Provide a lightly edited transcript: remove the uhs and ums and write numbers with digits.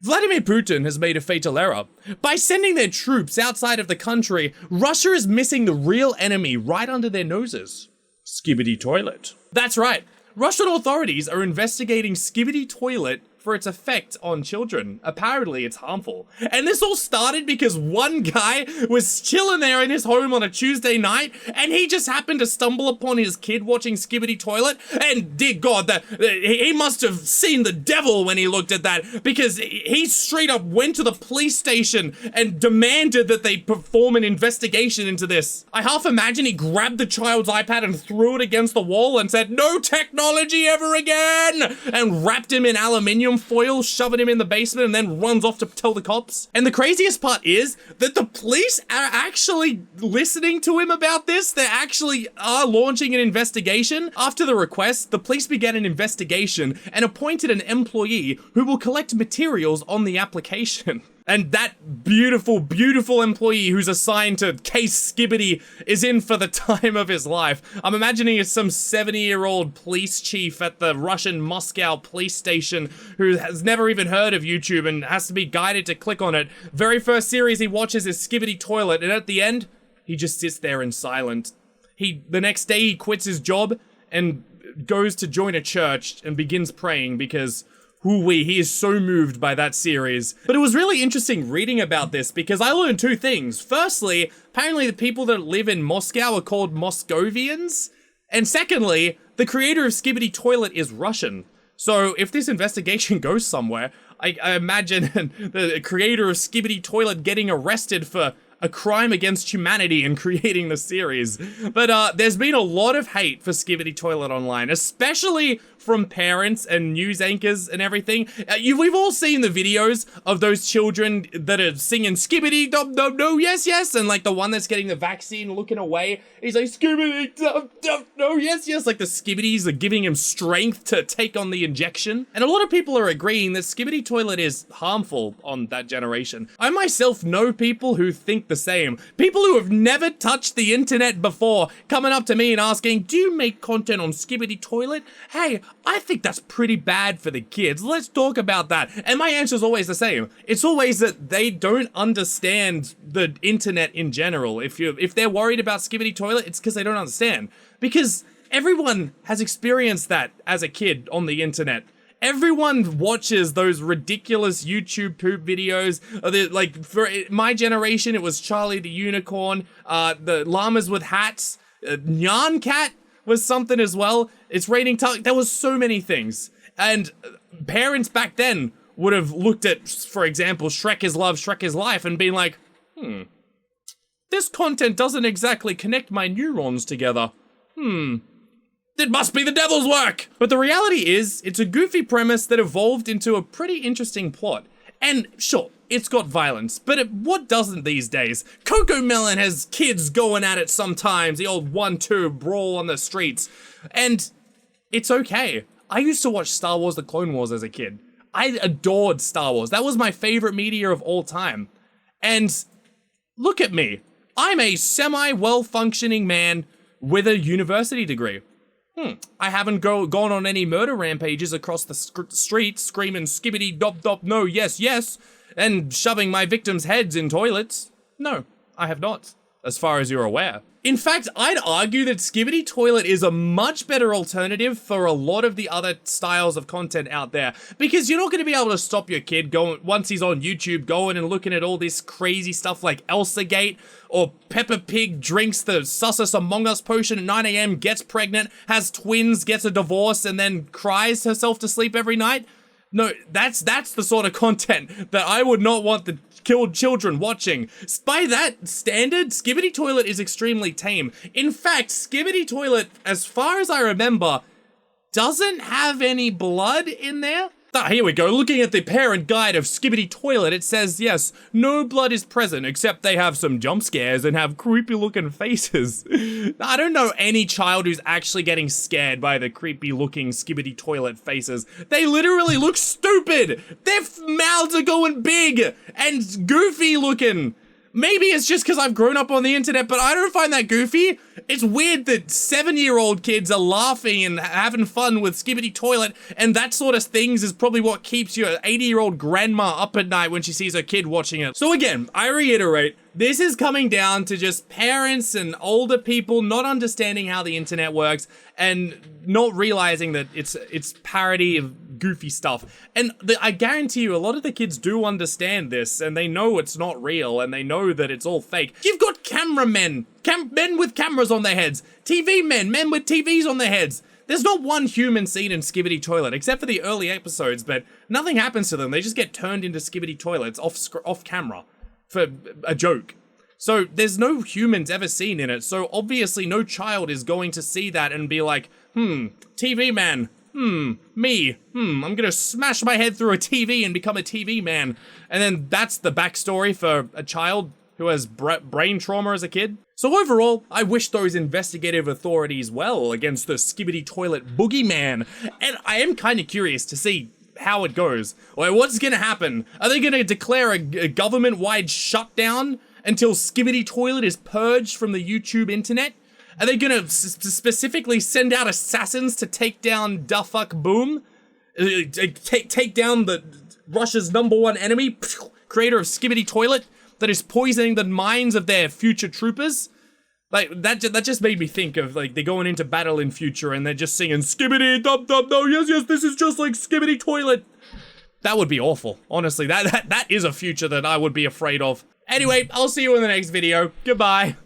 Vladimir Putin has made a fatal error. By sending their troops outside of the country, Russia is missing the real enemy right under their noses. Skibidi Toilet. That's right. Russian authorities are investigating Skibidi Toilet for its effect on children. Apparently, it's harmful. And this all started because one guy was chilling there in his home on a Tuesday night, and he just happened to stumble upon his kid watching Skibidi Toilet, and dear God, he must have seen the devil when he looked at that, because he straight up went to the police station and demanded that they perform an investigation into this. I half imagine he grabbed the child's iPad and threw it against the wall and said, "No technology ever again!" and wrapped him in aluminium foil, shoving him in the basement, and then runs off to tell the cops. And the craziest part is that the police are actually listening to him about this. They actually are launching an investigation. After the request, the police began an investigation and appointed an employee who will collect materials on the application. And that beautiful, beautiful employee who's assigned to Case Skibidi is in for the time of his life. I'm imagining it's some 70-year-old police chief at the Russian Moscow police station who has never even heard of YouTube and has to be guided to click on it. Very first series he watches is Skibidi Toilet, and at the end, he just sits there in silence. The next day he quits his job and goes to join a church and begins praying because he is so moved by that series. But it was really interesting reading about this because I learned two things. Firstly, apparently the people that live in Moscow are called Moscovians. And secondly, the creator of Skibidi Toilet is Russian. So if this investigation goes somewhere, I imagine the creator of Skibidi Toilet getting arrested for a crime against humanity in creating the series. But there's been a lot of hate for Skibidi Toilet online, especially from parents and news anchors and everything. We've all seen the videos of those children that are singing Skibidi dum dum no yes yes, and like the one that's getting the vaccine looking away, he's like Skibidi dum dum no yes yes, like the Skibidis are giving him strength to take on the injection. And a lot of people are agreeing that Skibidi Toilet is harmful on that generation. I myself know people who think the same. People who have never touched the internet before coming up to me and asking, "Do you make content on Skibidi Toilet? Hey, I think that's pretty bad for the kids. Let's talk about that." And my answer is always the same. It's always that they don't understand the internet in general. If they're worried about Skibidi Toilet, it's because they don't understand. Because everyone has experienced that as a kid on the internet. Everyone watches those ridiculous YouTube poop videos. Like, for my generation, it was Charlie the Unicorn, the llamas with hats, Nyan Cat was something as well. It's raining there was so many things. And parents back then would have looked at, for example, Shrek is Love, Shrek is Life, and been like, this content doesn't exactly connect my neurons together. It must be the devil's work! But the reality is, it's a goofy premise that evolved into a pretty interesting plot. And sure, it's got violence, but what doesn't these days? Coco Melon has kids going at it sometimes, the old 1-2 brawl on the streets. And it's okay. I used to watch Star Wars The Clone Wars as a kid. I adored Star Wars. That was my favorite media of all time. And look at me. I'm a semi-well-functioning man with a university degree. I haven't gone on any murder rampages across the streets screaming Skibidi dop dop no yes yes and shoving my victims' heads in toilets. No, I have not, as far as you're aware. In fact, I'd argue that Skibidi Toilet is a much better alternative for a lot of the other styles of content out there, because you're not going to be able to stop your kid going, once he's on YouTube, going and looking at all this crazy stuff like Elsa Gate, or Peppa Pig drinks the Sussus Among Us potion at 9 a.m, gets pregnant, has twins, gets a divorce, and then cries herself to sleep every night. No, that's the sort of content that I would not want the children watching. By that standard, Skibidi Toilet is extremely tame. In fact, Skibidi Toilet, as far as I remember, doesn't have any blood in there. Here we go. Looking at the parent guide of Skibidi Toilet, it says, yes, no blood is present, except they have some jump scares and have creepy looking faces. I don't know any child who's actually getting scared by the creepy looking Skibidi Toilet faces. They literally look stupid. Their mouths are going big and goofy looking. Maybe it's just because I've grown up on the internet, but I don't find that goofy. It's weird that 7-year-old kids are laughing and having fun with Skibidi Toilet, and that sort of things is probably what keeps your 80-year-old grandma up at night when she sees her kid watching it. So again, I reiterate, this is coming down to just parents and older people not understanding how the internet works and not realizing that it's parody of goofy stuff. And I guarantee you a lot of the kids do understand this and they know it's not real and they know that it's all fake. You've got cameramen, men with cameras on their heads, TV men with TVs on their heads. There's not one human seen in Skibidi Toilet, except for the early episodes, but nothing happens to them. They just get turned into Skibidi Toilets off camera for a joke. So there's no humans ever seen in it, so obviously no child is going to see that and be like, TV man, me, I'm gonna smash my head through a TV and become a TV man. And then that's the backstory for a child who has brain trauma as a kid. So overall, I wish those investigative authorities well against the Skibidi Toilet boogeyman, and I am kind of curious to see how it goes. Or what's gonna happen? Are they gonna declare a government-wide shutdown until Skibidi Toilet is purged from the YouTube internet? Are they gonna specifically send out assassins to take down Da Fuck Boom? Take down Russia's #1 enemy, creator of Skibidi Toilet, that is poisoning the minds of their future troopers? Like, that just made me think of, like, they're going into battle in future and they're just singing Skibidi dub dub no, yes, this is just like Skibidi Toilet. That would be awful. Honestly, that is a future that I would be afraid of. Anyway, I'll see you in the next video. Goodbye.